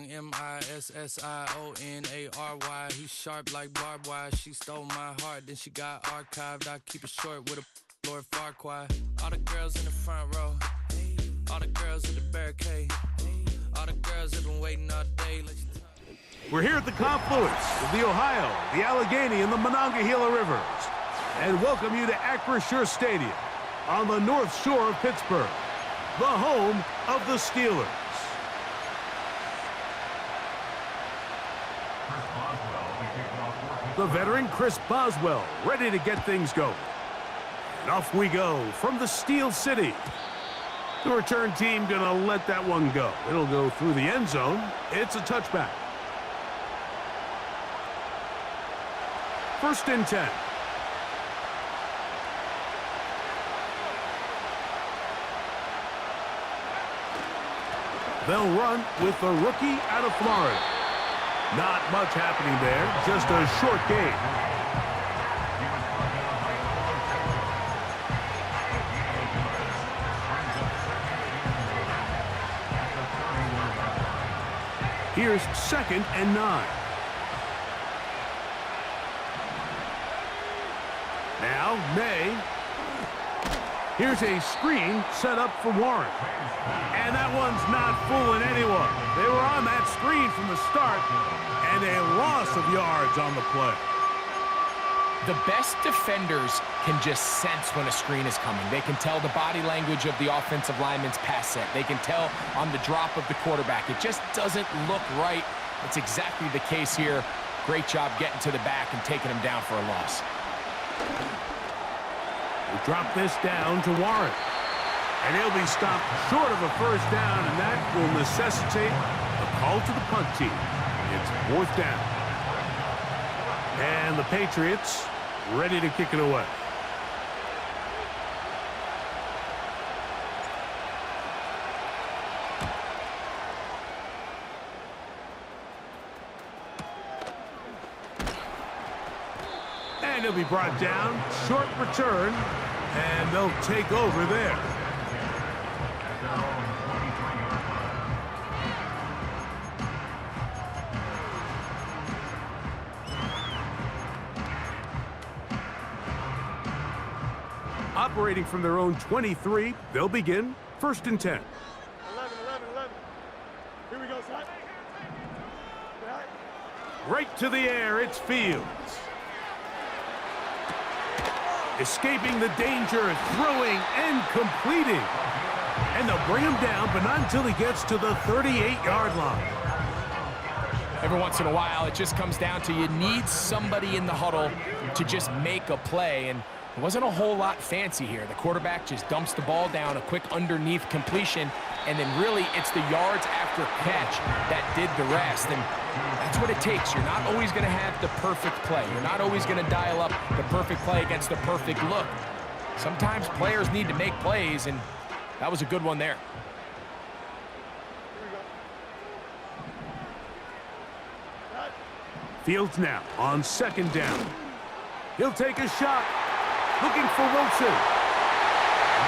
young, Missionary. He's sharp like barbed wire. She stole my heart, then she got archived. I keep it short with a Lord Farquaad. All the girls in the front row, all the girls at the barricade, all the girls have been waiting all day. We're here at the confluence of the Ohio, the Allegheny, and the Monongahela Rivers, and welcome you to Acrisure Stadium on the North Shore of Pittsburgh, the home of the Steelers. The veteran Chris Boswell ready to get things going. And off we go from the Steel City. The return team gonna let that one go. It'll go through the end zone. It's a touchback. 1st and 10. They'll run with the rookie out of Florida. Not much happening there, just a short gain. Here's 2nd and 9. Now, May. Here's a screen set up for Warren. And that one's not fooling anyone. They were on that screen from the start, and a loss of yards on the play. The best defenders can just sense when a screen is coming. They can tell the body language of the offensive lineman's pass set. They can tell on the drop of the quarterback. It just doesn't look right. It's exactly the case here. Great job getting to the back and taking him down for a loss. We drop this down to Warren. And he'll be stopped short of a first down, and that will necessitate a call to the punt team. It's 4th down. And the Patriots ready to kick it away. And he'll be brought down. Short return. And they'll take over there. Operating from their own 23, they'll begin 1st and 10. 11. Here we go, son. Right to the air, it's Fields. Escaping the danger, throwing and completing. And they'll bring him down, but not until he gets to the 38-yard line. Every once in a while, it just comes down to you need somebody in the huddle to just make a play, and it wasn't a whole lot fancy here. The quarterback just dumps the ball down, a quick underneath completion, and then really it's the yards after catch that did the rest. And that's what it takes. You're not always going to have the perfect play. You're not always going to dial up the perfect play against the perfect look. Sometimes players need to make plays, and that was a good one there. Fields now on 2nd down. He'll take a shot. Looking for Wilson.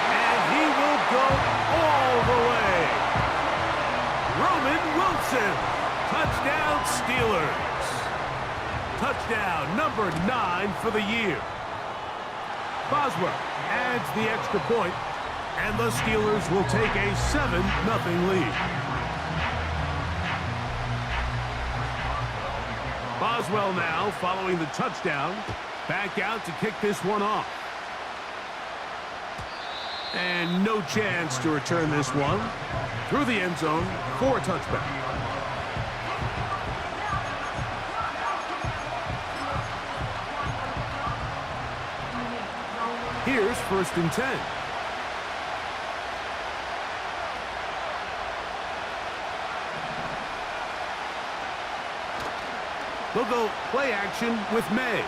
And he will go all the way. Roman Wilson. Touchdown, Steelers. Touchdown number 9 for the year. Boswell adds the extra point, and the Steelers will take a 7-0 lead. Boswell now following the touchdown. Back out to kick this one off. And no chance to return this one through the end zone for a touchback. Here's 1st and 10. They'll go play action with May.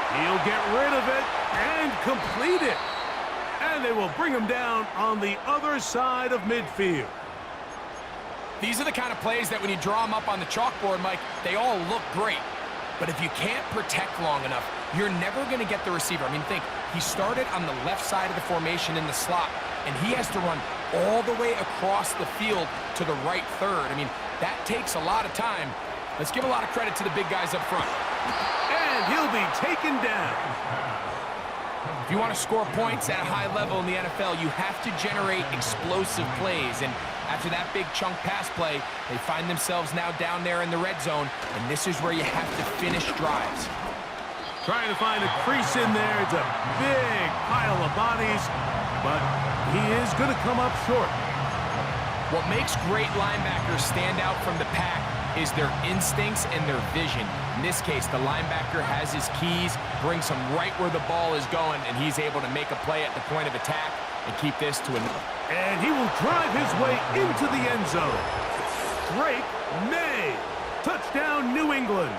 He'll get rid of it and complete it. And they will bring him down on the other side of midfield. These are the kind of plays that when you draw them up on the chalkboard, Mike, they all look great. But if you can't protect long enough, you're never going to get the receiver. I mean, think, he started on the left side of the formation in the slot, and he has to run all the way across the field to the right third. I mean, that takes a lot of time. Let's give a lot of credit to the big guys up front. And he'll be taken down. If you want to score points at a high level in the NFL, you have to generate explosive plays. And after that big chunk pass play, they find themselves now down there in the red zone, and this is where you have to finish drives. Trying to find a crease in there. It's a big pile of bodies, but he is going to come up short. What makes great linebackers stand out from the pack is their instincts and their vision. In this case, the linebacker has his keys, brings him right where the ball is going, and he's able to make a play at the point of attack and keep this to another. And he will drive his way into the end zone. Drake May. Touchdown, New England.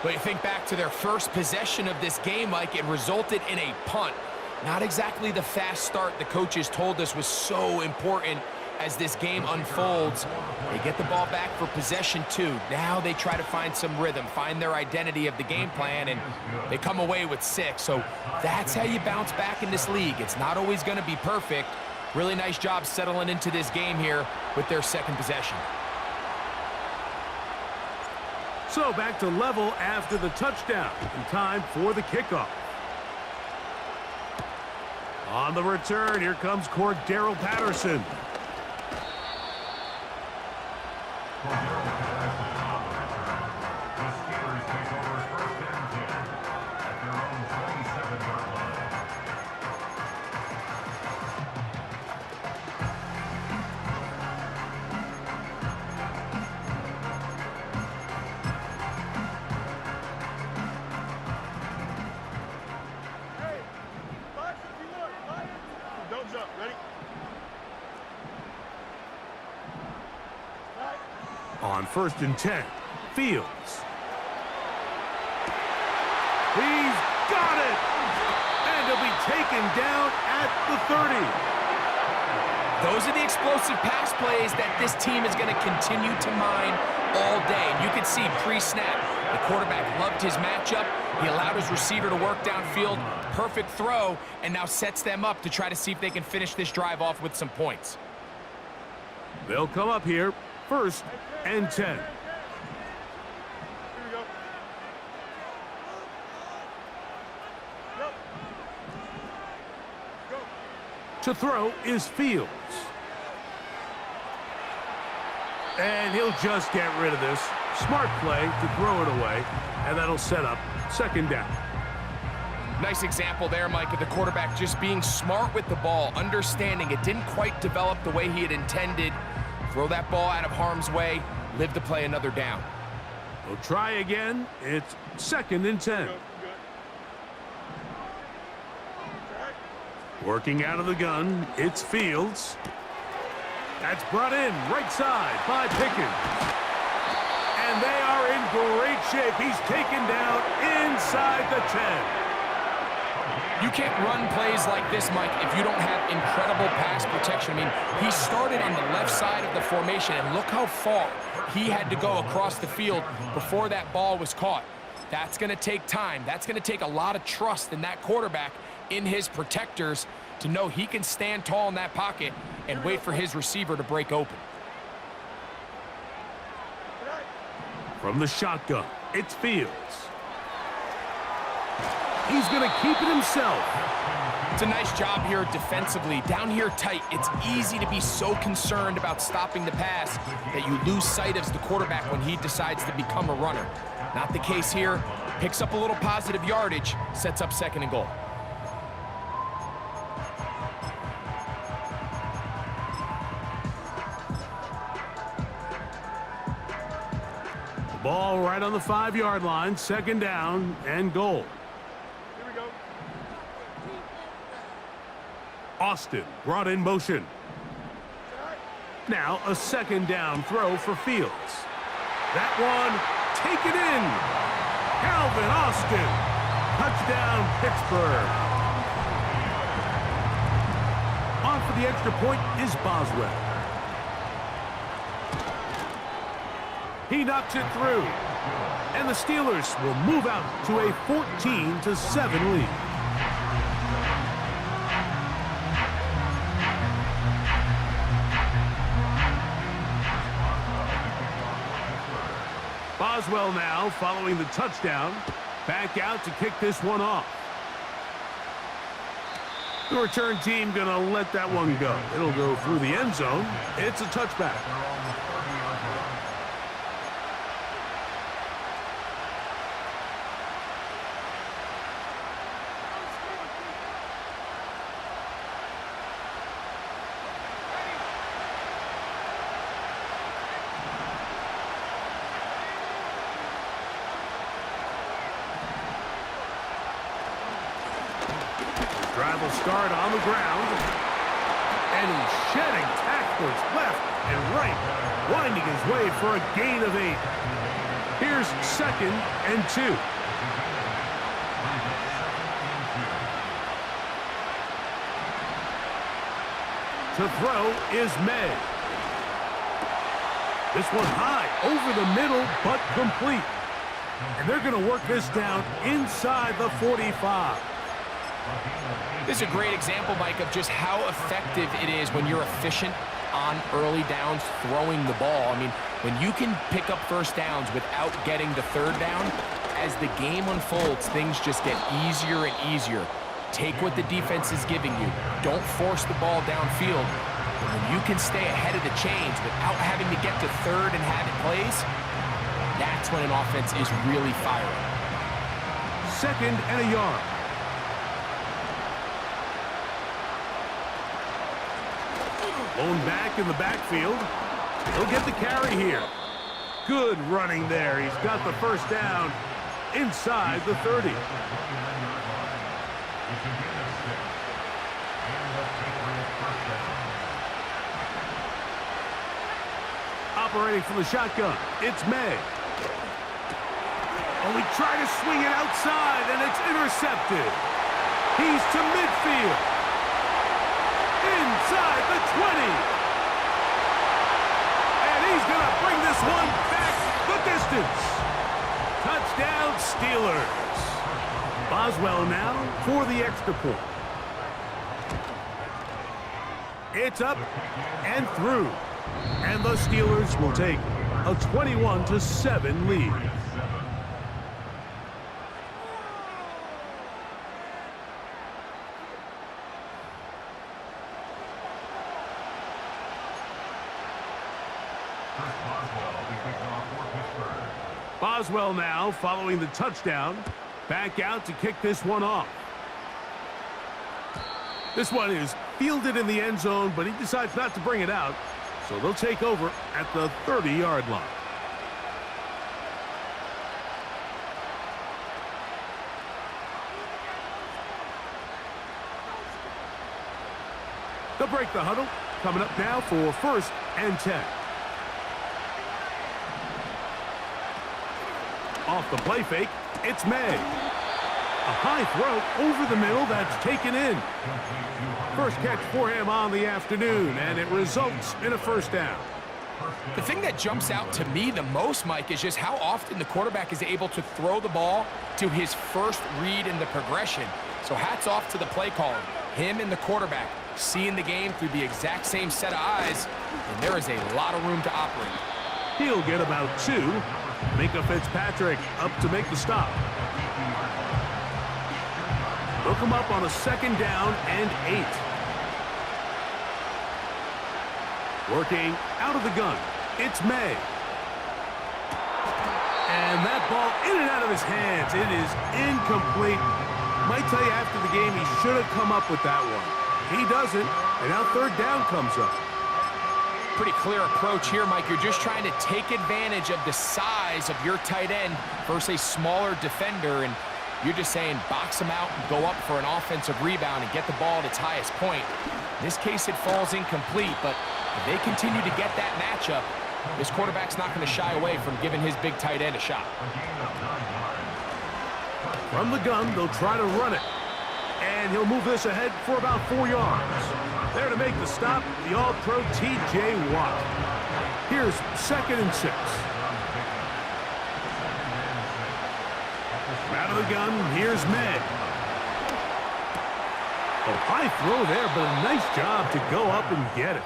But you think back to their first possession of this game, Mike, it resulted in a punt. Not exactly the fast start the coaches told us was so important as this game unfolds. They get the ball back for possession 2. Now they try to find some rhythm, find their identity of the game plan, and they come away with 6. So that's how you bounce back in this league. It's not always going to be perfect. Really nice job settling into this game here with their second possession. So back to level after the touchdown, and time for the kickoff. On the return, here comes Cordero Patterson. Don't jump. Ready? On 1st and 10, Fields. He's got it! And he'll be taken down at the 30. Those are the explosive pass plays that this team is going to continue to mine all day. And you can see pre-snap, the quarterback loved his matchup. He allowed his receiver to work downfield. Perfect throw, and now sets them up to try to see if they can finish this drive off with some points. They'll come up here, 1st and 10. Here we go. Go. Go. To throw is Fields. And he'll just get rid of this. Smart play to throw it away, and that'll set up 2nd down. Nice example there, Mike, of the quarterback just being smart with the ball, understanding it didn't quite develop the way he had intended. Throw that ball out of harm's way, live to play another down. We'll try again. It's 2nd and 10. Go. Good. Track. Working out of the gun, it's Fields. That's brought in right side by Pickens. And they are in great shape. He's taken down inside the 10. You can't run plays like this, Mike, if you don't have incredible pass protection. I mean, he started on the left side of the formation, and look how far he had to go across the field before that ball was caught. That's going to take time. That's going to take a lot of trust in that quarterback, in his protectors, to know he can stand tall in that pocket and wait for his receiver to break open. From the shotgun, it's Fields. He's going to keep it himself. It's a nice job here defensively. Down here tight, it's easy to be so concerned about stopping the pass that you lose sight of the quarterback when he decides to become a runner. Not the case here. Picks up a little positive yardage, sets up 2nd and goal. Ball right on the 5-yard line, 2nd down and goal. Here we go. Austin brought in motion. Now a 2nd down throw for Fields. That one taken in. Calvin Austin. Touchdown, Pittsburgh. On for the extra point is Boswell. He knocks it through. And the Steelers will move out to a 14-7 lead. Boswell now following the touchdown. Back out to kick this one off. The return team going to let that one go. It'll go through the end zone. It's a touchback. Drive will start on the ground. And he's shedding tacklers left and right, winding his way for a gain of 8. Here's 2nd and 2. To throw is May. This one high, over the middle, but complete. And they're going to work this down inside the 45. This is a great example, Mike, of just how effective it is when you're efficient on early downs throwing the ball. I mean, when you can pick up first downs without getting the third down, as the game unfolds, things just get easier and easier. Take what the defense is giving you. Don't force the ball downfield. But when you can stay ahead of the chains without having to get to third and have it plays, that's when an offense is really firing. 2nd and a yard. Blown back in the backfield. He'll get the carry here. Good running there. He's got the first down inside the 30. Operating from the shotgun, it's May. Oh, he tried to swing it outside, and it's intercepted. He's to midfield. Inside the 20. And he's going to bring this one back the distance. Touchdown, Steelers. Boswell now for the extra point. It's up and through. And the Steelers will take a 21-7 lead. Boswell now following the touchdown. Back out to kick this one off. This one is fielded in the end zone, but he decides not to bring it out. So they'll take over at the 30-yard line. They'll break the huddle. Coming up now for 1st and 10. Off the play fake, it's May. A high throw over the middle that's taken in. First catch for him on the afternoon, and it results in a first down. The thing that jumps out to me the most, Mike, is just how often the quarterback is able to throw the ball to his first read in the progression. So hats off to the play caller. Him and the quarterback seeing the game through the exact same set of eyes, and there is a lot of room to operate. He'll get about 2. Minka Fitzpatrick up to make the stop. They'll come up on a 2nd down and 8. Working out of the gun, it's May. And that ball in and out of his hands. It is incomplete. Might tell you after the game he should have come up with that one. He doesn't, and now 3rd down comes up. Pretty clear approach here, Mike. You're just trying to take advantage of the size of your tight end versus a smaller defender, and you're just saying box him out and go up for an offensive rebound and get the ball at its highest point. In this case, it falls incomplete, but if they continue to get that matchup, this quarterback's not going to shy away from giving his big tight end a shot. From the gun, they'll try to run it. And he'll move this ahead for about 4 yards. There to make the stop, the All-Pro T.J. Watt. Here's 2nd and 6. Out of the gun, here's May. A high throw there, but a nice job to go up and get it.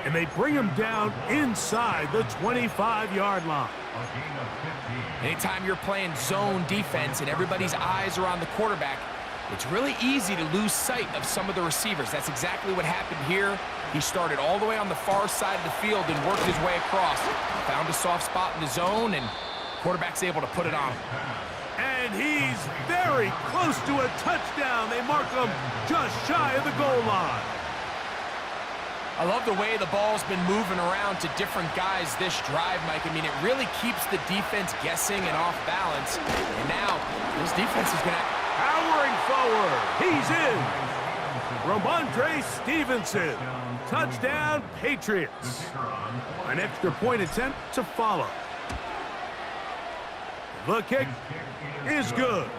And they bring him down inside the 25-yard line. Anytime you're playing zone defense and everybody's eyes are on the quarterback, it's really easy to lose sight of some of the receivers. That's exactly what happened here. He started all the way on the far side of the field and worked his way across. Found a soft spot in the zone, and quarterback's able to put it on him. And he's very close to a touchdown. They mark him just shy of the goal line. I love the way the ball's been moving around to different guys this drive, Mike. I mean, it really keeps the defense guessing and off balance. And now, this defense is going to... Powering forward. He's in. Ramondre Stevenson. Touchdown, Patriots. An extra point attempt to follow. The kick is good.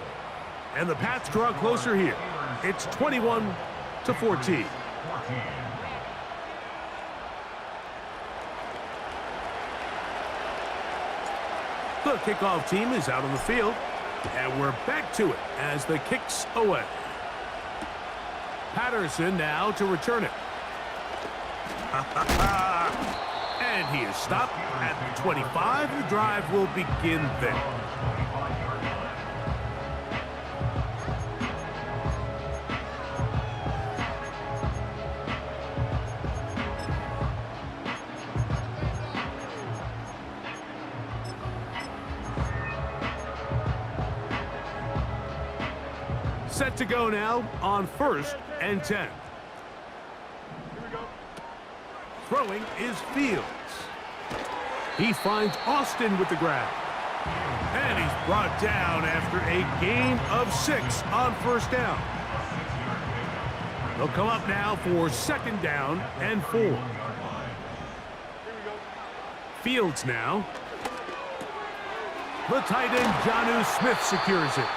And the Pats draw closer here. It's 21-14. The kickoff team is out on the field, and we're back to it as the kick's away. Patterson now to return it. And he is stopped at the 25. The drive will begin there. Set to go now on 1st and 10. Here we go. Throwing is Fields. He finds Austin with the grab. And he's brought down after a gain of 6 on 1st down. They'll come up now for 2nd down and 4. Here we go. Fields now. The tight end, Jonnu Smith, secures it.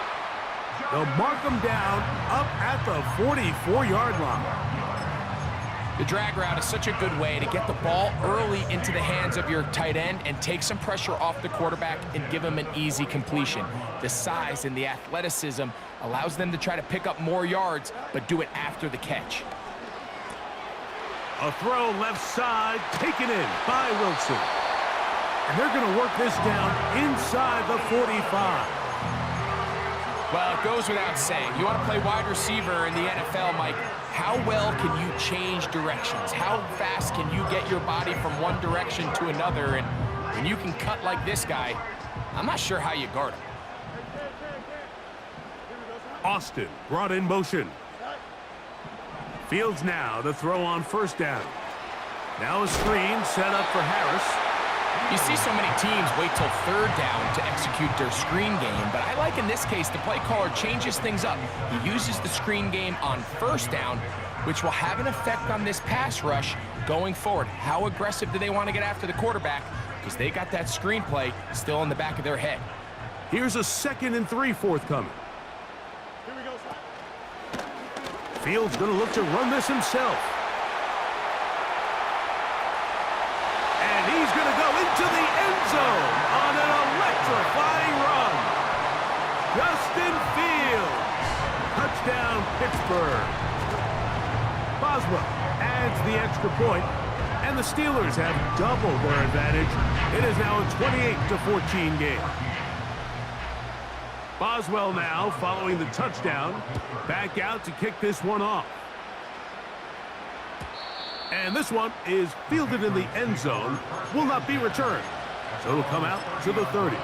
They'll mark him down up at the 44-yard line. The drag route is such a good way to get the ball early into the hands of your tight end and take some pressure off the quarterback and give him an easy completion. The size and the athleticism allows them to try to pick up more yards, but do it after the catch. A throw left side, taken in by Wilson. And they're going to work this down inside the 45. Well, it goes without saying. You want to play wide receiver in the NFL, Mike. How well can you change directions? How fast can you get your body from one direction to another? And when you can cut like this guy, I'm not sure how you guard him. Austin brought in motion. Fields now to throw on 1st down. Now a screen set up for Harris. You see so many teams wait till 3rd down to execute their screen game, but I like in this case the play caller changes things up. He uses the screen game on 1st down, which will have an effect on this pass rush going forward. How aggressive do they want to get after the quarterback? Because they got that screen play still in the back of their head. Here's a 2nd and 3 forthcoming. Here we go, son. Fields going to look to run this himself. And he's going to go into the end zone on an electrifying run. Justin Fields. Touchdown, Pittsburgh. Boswell adds the extra point, and the Steelers have doubled their advantage. It is now a 28-14 game. Boswell now, following the touchdown, back out to kick this one off. And this one is fielded in the end zone, will not be returned. So it'll come out to the 30.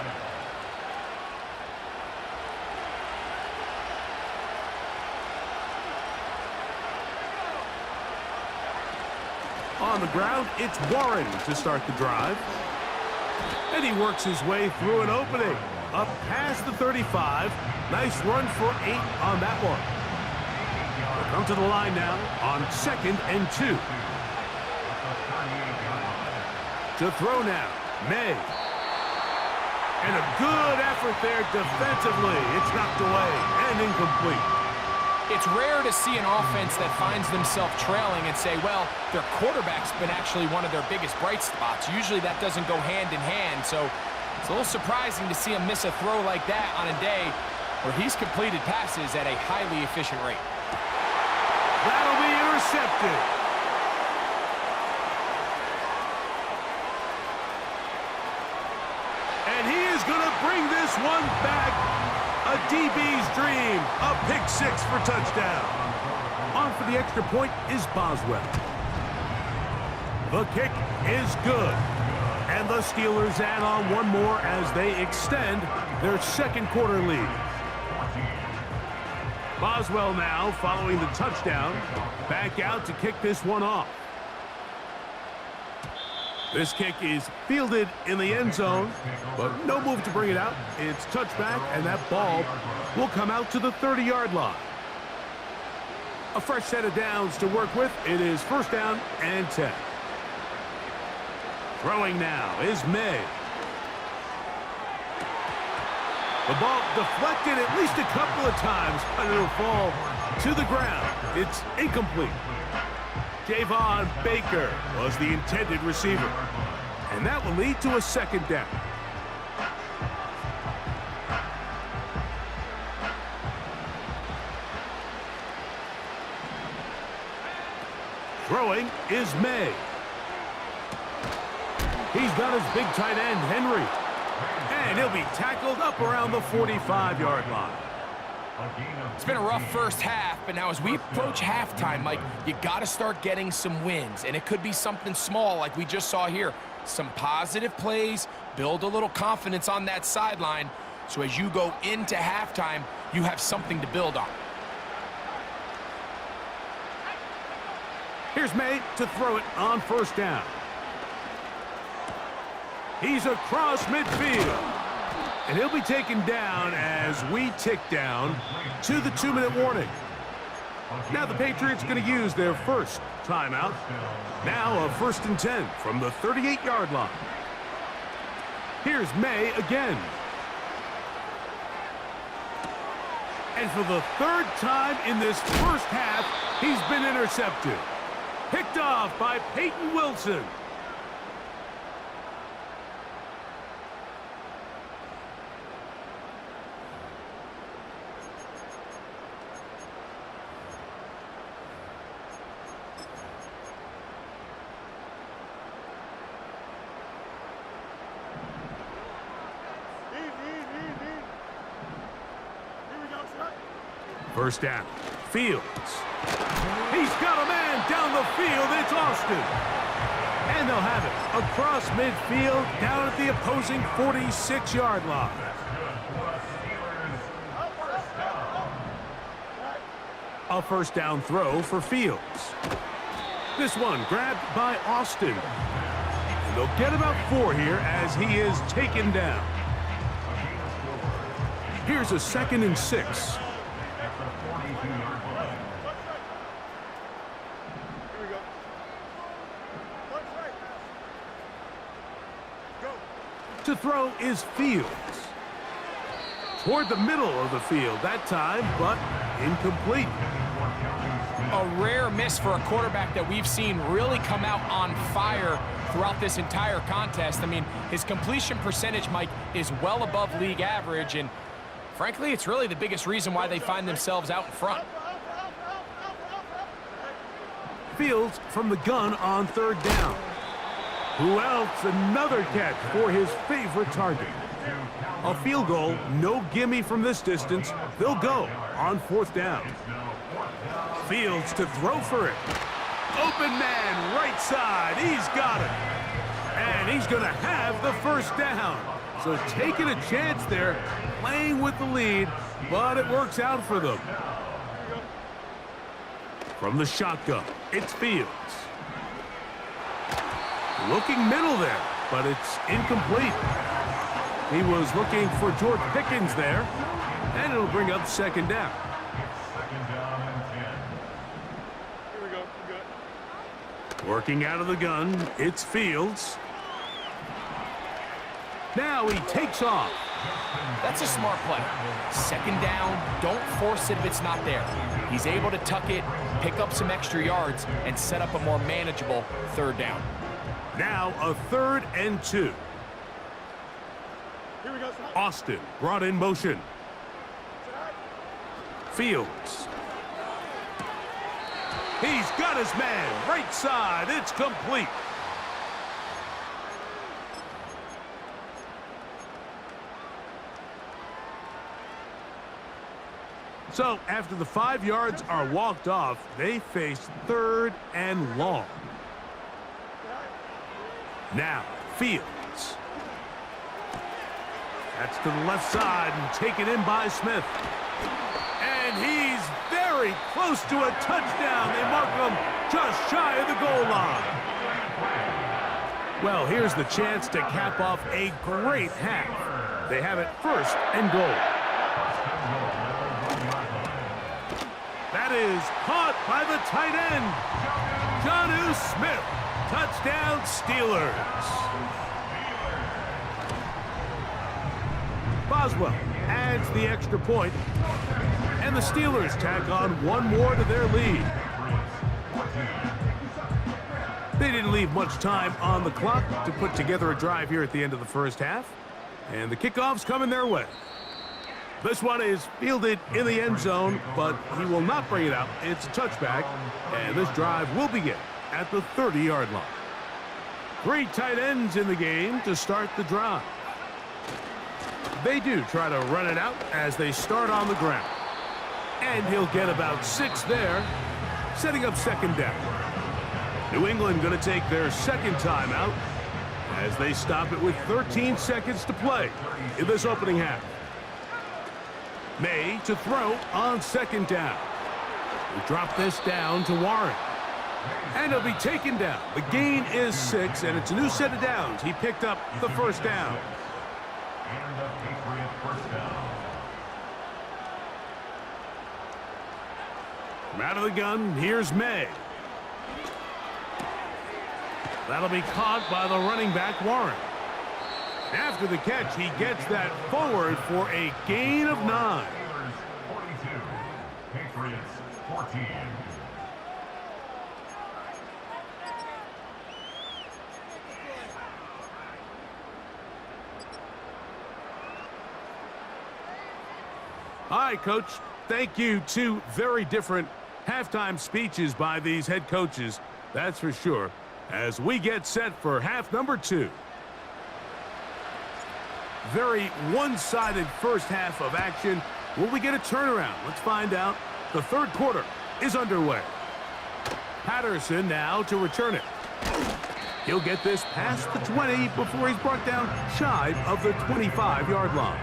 On the ground, it's Warren to start the drive. And he works his way through an opening. Up past the 35. Nice run for 8 on that one. They'll come to the line now on 2nd and 2. To throw now, May. And a good effort there defensively. It's knocked away and incomplete. It's rare to see an offense that finds themselves trailing and say, well, their quarterback's been actually one of their biggest bright spots. Usually that doesn't go hand in hand, so it's a little surprising to see him miss a throw like that on a day where he's completed passes at a highly efficient rate. That'll be intercepted. bring this one back. A DB's dream. A pick six for touchdown. On for the extra point is Boswell. The kick is good. And the Steelers add on one more as they extend their second quarter lead. Boswell now, following the touchdown, back out to kick this one off. This kick is fielded in the end zone, but no move to bring it out. It's touchback, and that ball will come out to the 30-yard line. A fresh set of downs to work with. It is first down and 10. Throwing now is May. The ball deflected at least a couple of times, but it'll fall to the ground. It's incomplete. Javon Baker was the intended receiver. And that will lead to a second down. Throwing is May. He's got his big tight end, Henry. And he'll be tackled up around the 45-yard line. It's been a rough first half, but now as we approach halftime, Mike, you got to start getting some wins. And it could be something small like we just saw here. Some positive plays, build a little confidence on that sideline. So as you go into halftime, you have something to build on. Here's May to throw it on first down. He's across midfield. And he'll be taken down as we tick down to the 2-minute warning. Now the Patriots going to use their first timeout. Now a 1st and 10 from the 38-yard line. Here's May again. And for the third time in this first half, he's been intercepted. Picked off by Peyton Wilson. First down. Fields. He's got a man down the field. It's Austin. And they'll have it across midfield down at the opposing 46-yard line. A first down throw for Fields. This one grabbed by Austin. And they'll get about 4 here as he is taken down. Here's a 2nd and 6. To throw is Fields. Toward the middle of the field that time, but incomplete. A rare miss for a quarterback that we've seen really come out on fire throughout this entire contest. I mean, his completion percentage, Mike, is well above league average, and frankly, it's really the biggest reason why they find themselves out in front. Fields from the gun on 3rd down. Who else? Another catch for his favorite target. A field goal, no gimme from this distance. They'll go on 4th down. Fields to throw for it. Open man, right side. He's got it. And he's going to have the first down. So taking a chance there, playing with the lead, but it works out for them. From the shotgun, it's Fields. Looking middle there, but it's incomplete. He was looking for George Pickens there, and it'll bring up 2nd down. Here we go. Good. Working out of the gun, it's Fields. Now he takes off. That's a smart play. 2nd down, don't force it if it's not there. He's able to tuck it, pick up some extra yards, and set up a more manageable 3rd down. Now a 3rd and 2. Here we go. Austin brought in motion. Fields. He's got his man, right side. It's complete. So after the 5 yards are walked off, they face 3rd and long. Now, Fields. That's to the left side and taken in by Smith. And he's very close to a touchdown. They mark him just shy of the goal line. Well, here's the chance to cap off a great half. They have it 1st and goal. That is caught by the tight end, Jonnu Smith. Touchdown, Steelers. Boswell adds the extra point, and the Steelers tack on one more to their lead. They didn't leave much time on the clock to put together a drive here at the end of the first half, and the kickoff's coming their way. This one is fielded in the end zone, but he will not bring it out. It's a touchback, and this drive will begin at the 30-yard line. 3 tight ends in the game to start the drive. They do try to run it out as they start on the ground. And he'll get about 6 there, setting up 2nd down. New England going to take their 2nd timeout as they stop it with 13 seconds to play in this opening half. May to throw on 2nd down. We drop this down to Warren. And he'll be taken down. The gain is 6, and it's a new set of downs. He picked up the 1st down. From out of the gun, here's May. That'll be caught by the running back, Warren. After the catch, he gets that forward for a gain of 9. 42, Patriots 14. All right, Coach. Thank you. 2 very different halftime speeches by these head coaches, that's for sure, as we get set for half number 2. Very one-sided first half of action. Will we get a turnaround? Let's find out. The 3rd quarter is underway. Patterson now to return it. He'll get this past the 20 before he's brought down shy of the 25-yard line.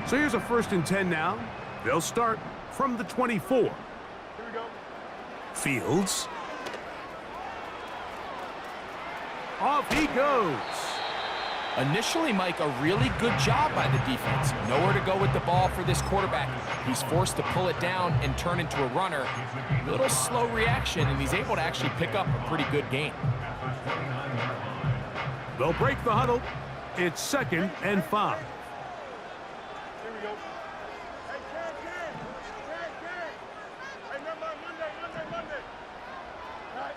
So here's a 1st and 10 now. They'll start from the 24. Here we go. Fields. Off he goes. Initially, Mike, a really good job by the defense. Nowhere to go with the ball for this quarterback. He's forced to pull it down and turn into a runner. A little slow reaction, and he's able to actually pick up a pretty good gain. They'll break the huddle. It's 2nd and 5. Here we go. Hey, Ken. Hey, remember Monday. All right.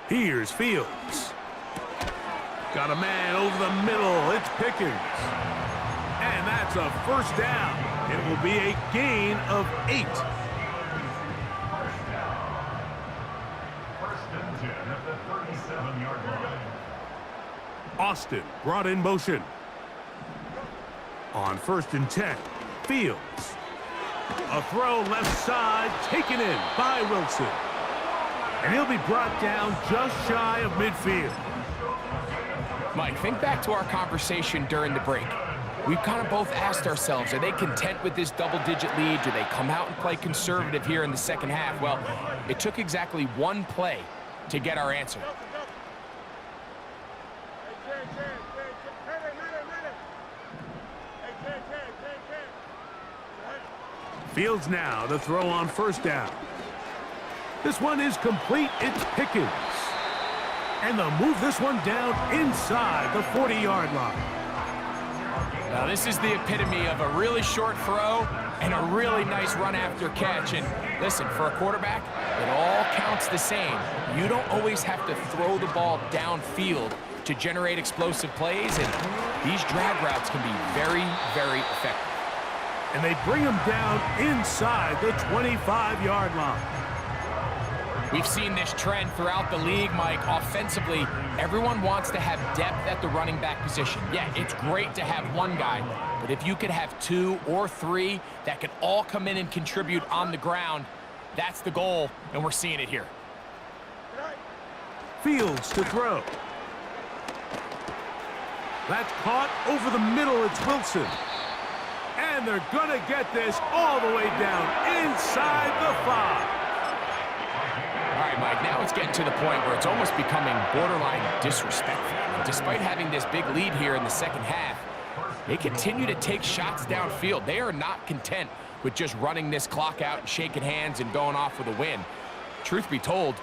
Here's Fields. Got a man over the middle. It's Pickens. And that's a 1st down. It will be a gain of 8. 1st and 10 at the 37-yard line. Austin brought in motion. On 1st and 10, Fields. A throw left side, taken in by Wilson. And he'll be brought down just shy of midfield. Mike, think back to our conversation during the break. We've kind of both asked ourselves, are they content with this double-digit lead? Do they come out and play conservative here in the 2nd half? Well, it took exactly 1 play to get our answer. Fields now to throw on 1st down. This one is complete. It's Pickens. And they'll move this one down inside the 40-yard line. Now, this is the epitome of a really short throw and a really nice run after catch. And listen, for a quarterback, it all counts the same. You don't always have to throw the ball downfield to generate explosive plays, and these drag routes can be very, very effective. And they bring him down inside the 25-yard line. We've seen this trend throughout the league, Mike. Offensively, everyone wants to have depth at the running back position. Yeah, it's great to have one guy, but if you could have 2 or 3 that could all come in and contribute on the ground, that's the goal, and we're seeing it here. Fields to throw. That's caught over the middle. It's Wilson. And they're going to get this all the way down inside the 5. All right, Mike, now it's getting to the point where it's almost becoming borderline disrespectful. And despite having this big lead here in the second half, they continue to take shots downfield. They are not content with just running this clock out and shaking hands and going off with a win. Truth be told,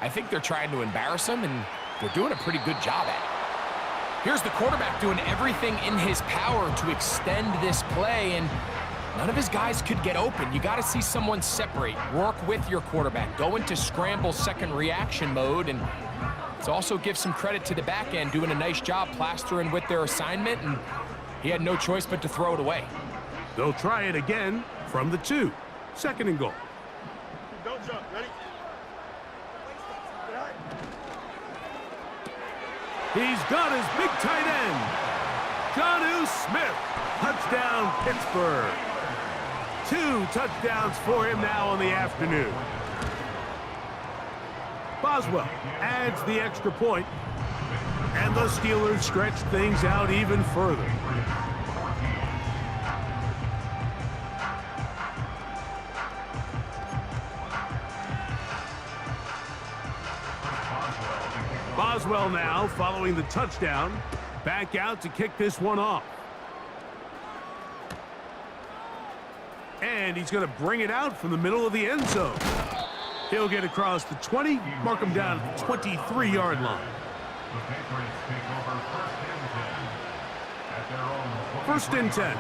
I think they're trying to embarrass them, and they're doing a pretty good job at it. Here's the quarterback doing everything in his power to extend this play, and none of his guys could get open. You got to see someone separate, work with your quarterback, go into scramble second reaction mode, and let's also give some credit to the back end doing a nice job plastering with their assignment, and he had no choice but to throw it away. They'll try it again from the 2. 2nd and goal. Don't jump. Ready? He's got his big tight end. Jonnu Smith. Touchdown, Pittsburgh. 2 touchdowns for him now on the afternoon. Boswell adds the extra point, and the Steelers stretch things out even further. Boswell now, following the touchdown, back out to kick this one off. And he's going to bring it out from the middle of the end zone. He'll get across the 20, mark him down at the 23-yard line. The Patriots take over 1st and 10 at their own 1st and 10.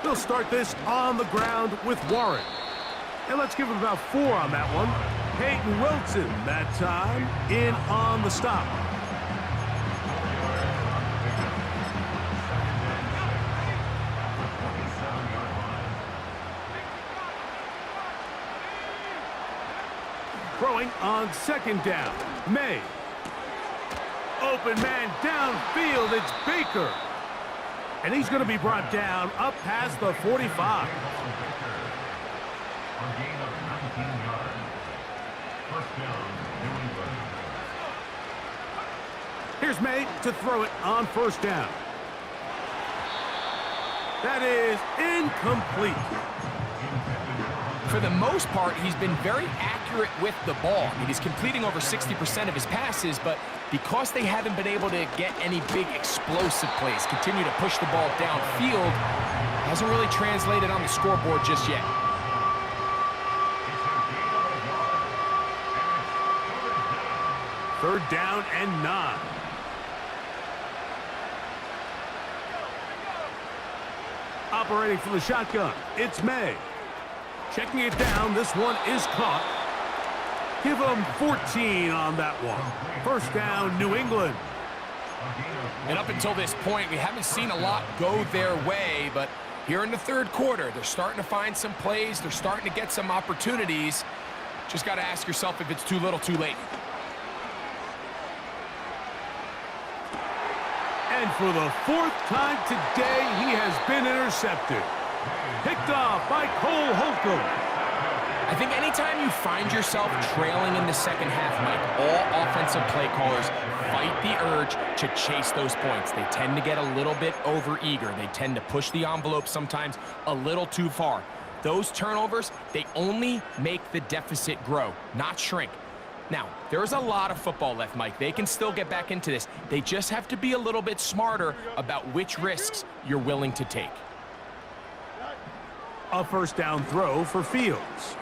They'll start this on the ground with Warren. And let's give him about 4 on that one. Peyton Wilson, that time, in on the stop. Throwing on 2nd down. May. Open man downfield. It's Baker. And he's going to be brought down up past the 45. On gain of 19 yards. 1st down, New England. Here's May to throw it on 1st down. That is incomplete. For the most part, he's been very accurate with the ball. I mean, he's completing over 60% of his passes, but because they haven't been able to get any big explosive plays, continue to push the ball downfield, hasn't really translated on the scoreboard just yet. Third down and 9. Operating from the shotgun, it's May. Checking it down, this one is caught. Give them 14 on that one. 1st down, New England. And up until this point, we haven't seen a lot go their way, but here in the 3rd quarter, they're starting to find some plays. They're starting to get some opportunities. Just got to ask yourself if it's too little, too late. And for the 4th time today, he has been intercepted. Picked off by Cole Holcomb. I think anytime you find yourself trailing in the second half, Mike, all offensive play callers fight the urge to chase those points. They tend to get a little bit overeager. They tend to push the envelope sometimes a little too far. Those turnovers, they only make the deficit grow, not shrink. Now, there's a lot of football left, Mike. They can still get back into this. They just have to be a little bit smarter about which risks you're willing to take. A 1st down throw for Fields.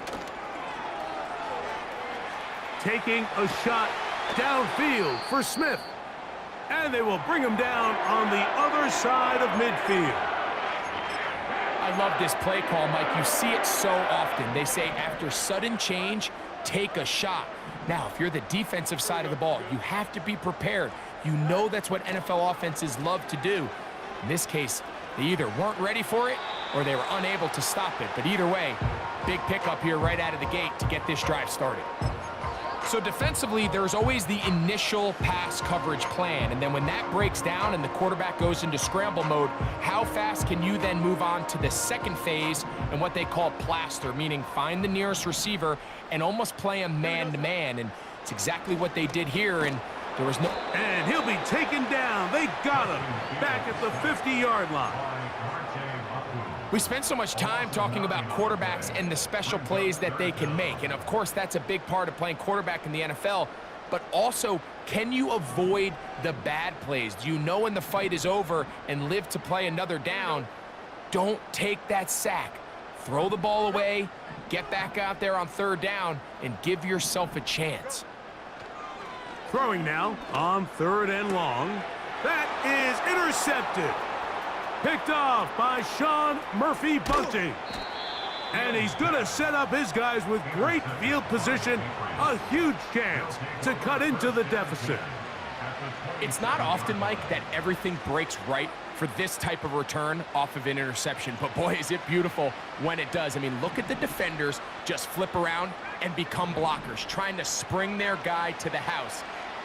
Taking a shot downfield for Smith. And they will bring him down on the other side of midfield. I love this play call, Mike. You see it so often. They say after sudden change, take a shot. Now, if you're the defensive side of the ball, you have to be prepared. You know that's what NFL offenses love to do. In this case, they either weren't ready for it or they were unable to stop it. But either way, big pickup here right out of the gate to get this drive started. So defensively, there's always the initial pass coverage plan, and then when that breaks down and the quarterback goes into scramble mode, how fast can you then move on to the second phase and what they call plaster, meaning find the nearest receiver and almost play a man-to-man, and it's exactly what they did here, and there was no... And he'll be taken down. They got him back at the 50-yard line. We spend so much time talking about quarterbacks and the special plays that they can make, and of course that's a big part of playing quarterback in the NFL, but also, can you avoid the bad plays? Do you know when the fight is over and live to play another down? Don't take that sack. Throw the ball away, get back out there on third down, and give yourself a chance. Throwing now on third and long. That is intercepted. Picked off by Sean Murphy Bunting. And he's going to set up his guys with great field position. A huge chance to cut into the deficit. It's not often, Mike, that everything breaks right for this type of return off of an interception. But boy, is it beautiful when it does. I mean, look at the defenders just flip around and become blockers, trying to spring their guy to the house.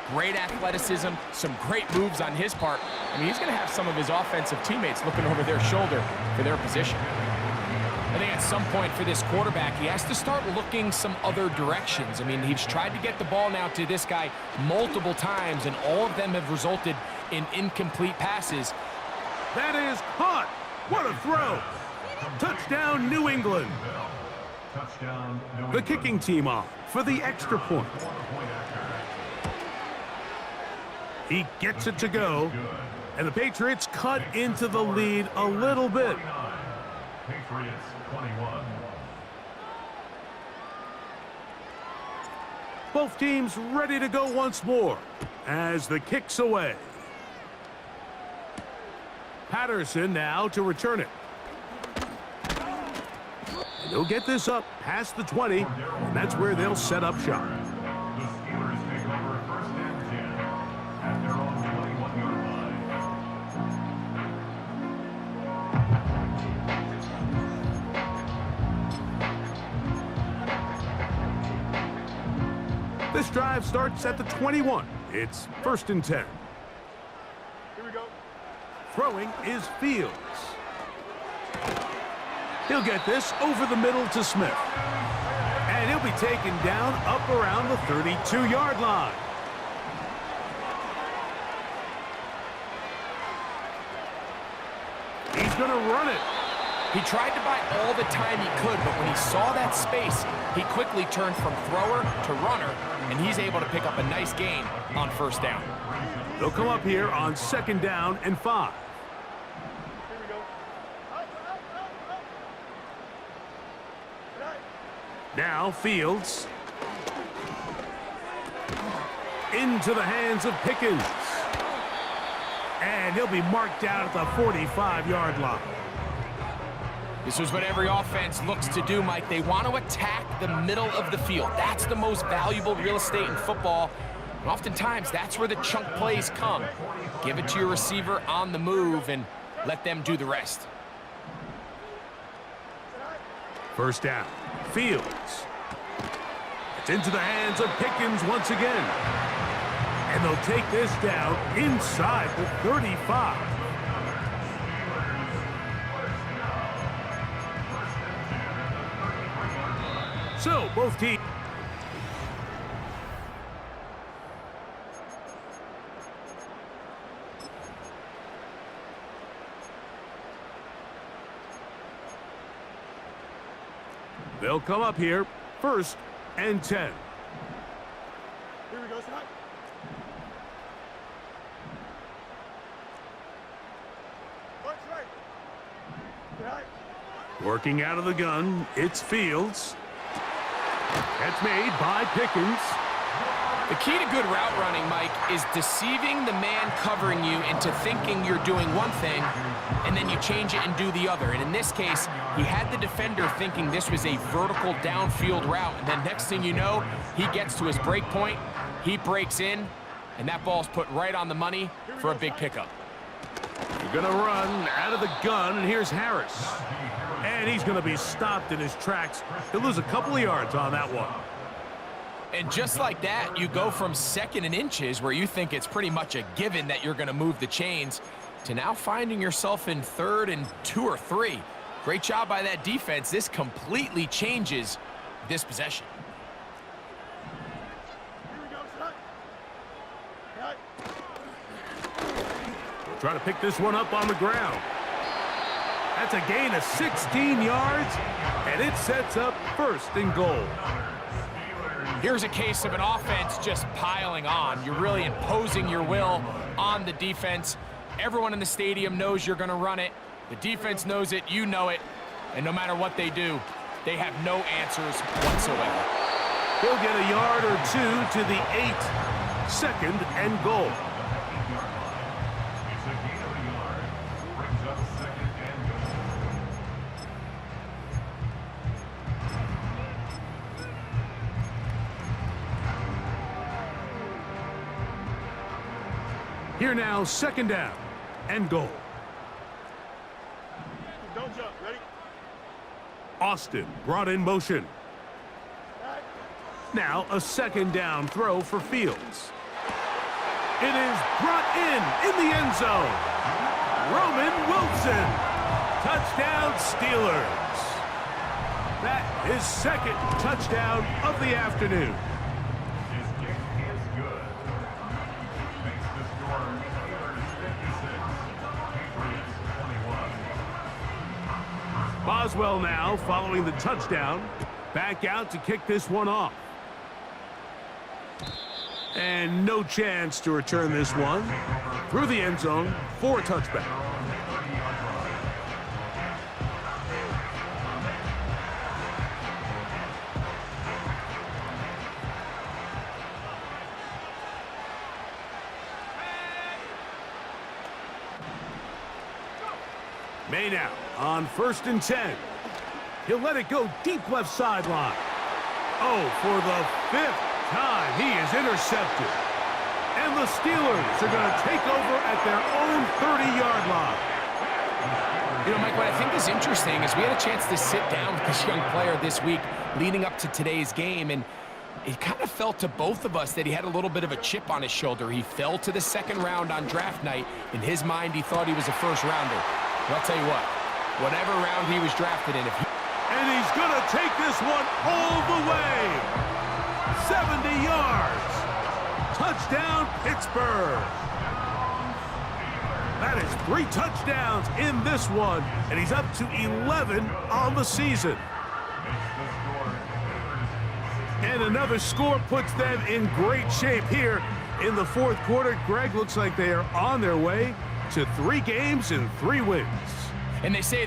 Great athleticism, some great moves on his part. I mean, he's going to have some of his offensive teammates looking over their shoulder for their position. I think at some point for this quarterback, he has to start looking some other directions. I mean, he's tried to get the ball now to this guy multiple times, and all of them have resulted in incomplete passes. That is caught. What a throw. Touchdown, New England. The kicking team off for the extra point. He gets it to go, and the Patriots cut into the lead a little bit. Patriots 21. Both teams ready to go once more as the kick's away. Patterson now to return it. And they'll get this up past the 20, and that's where they'll set up shop. The Steelers take over first and 10 at their own 21-yard line. This drive starts at the 21. It's first and 10. Here we go. Throwing is Fields. He'll get this over the middle to Smith. And he'll be taken down up around the 32-yard line. He's going to run it. He tried to buy all the time he could, but when he saw that space, he quickly turned from thrower to runner, and he's able to pick up a nice gain on first down. They'll come up here on second down and 5. Here we go. Now Fields. Into the hands of Pickens. And he'll be marked down at the 45-yard line. This is what every offense looks to do, Mike. They want to attack the middle of the field. That's the most valuable real estate in football. And oftentimes, that's where the chunk plays come. Give it to your receiver on the move and let them do the rest. First down. Fields. It's into the hands of Pickens once again. And they'll take this down inside the 35. So, both teams. They'll come up here, first and 10. Here we go, son. Watch right. Right. Working out of the gun, it's Fields. That's made by Pickens. The key to good route running, Mike, is deceiving the man covering you into thinking you're doing one thing, and then you change it and do the other. And in this case, he had the defender thinking this was a vertical downfield route, and then next thing you know, he gets to his break point, he breaks in, and that ball's put right on the money for a big pickup. Gonna run out of the gun, and here's Harris. And he's gonna be stopped in his tracks. He'll lose a couple of yards on that one. And just like that, you go from 2nd and inches, where you think it's pretty much a given that you're gonna move the chains, to now finding yourself in 3rd and 2 or 3. Great job by that defense. This completely changes this possession. Here we go, shot. Cut. Trying to pick this one up on the ground. That's a gain of 16 yards, and it sets up 1st and goal. Here's a case of an offense just piling on. You're really imposing your will on the defense. Everyone in the stadium knows you're going to run it. The defense knows it, you know it, and no matter what they do, they have no answers whatsoever. He'll get a yard or 2 to the 8. 2nd and goal. It's a gain of a yard. Brings up 2nd and goal. Here now, 2nd down and goal. Don't jump. Ready? Austin brought in motion. Back. Now a 2nd down throw for Fields. It is brought in the end zone. Roman Wilson. Touchdown Steelers. That is 2nd touchdown of the afternoon. His kick is good. Makes the score Steelers 56, Patriots 21. Boswell now following the touchdown. Back out to kick this one off. And no chance to return this one. Through the end zone for a touchback. May now on 1st and 10. He'll let it go deep left sideline. Oh, for the 5th time, he is intercepted. And the Steelers are going to take over at their own 30-yard line. You know, Mike, what I think is interesting is we had a chance to sit down with this young player this week leading up to today's game, and it kind of felt to both of us that he had a little bit of a chip on his shoulder. He fell to the 2nd round on draft night. In his mind, he thought he was a 1st rounder. But I'll tell you what, whatever round he was drafted in, And he's going to take this one all the way. 70 yards. Touchdown, Pittsburgh. That is 3 touchdowns in this one, and he's up to 11 on the season. And another score puts them in great shape here in the 4th quarter. Greg, looks like they are on their way to 3 games and 3 wins. and they say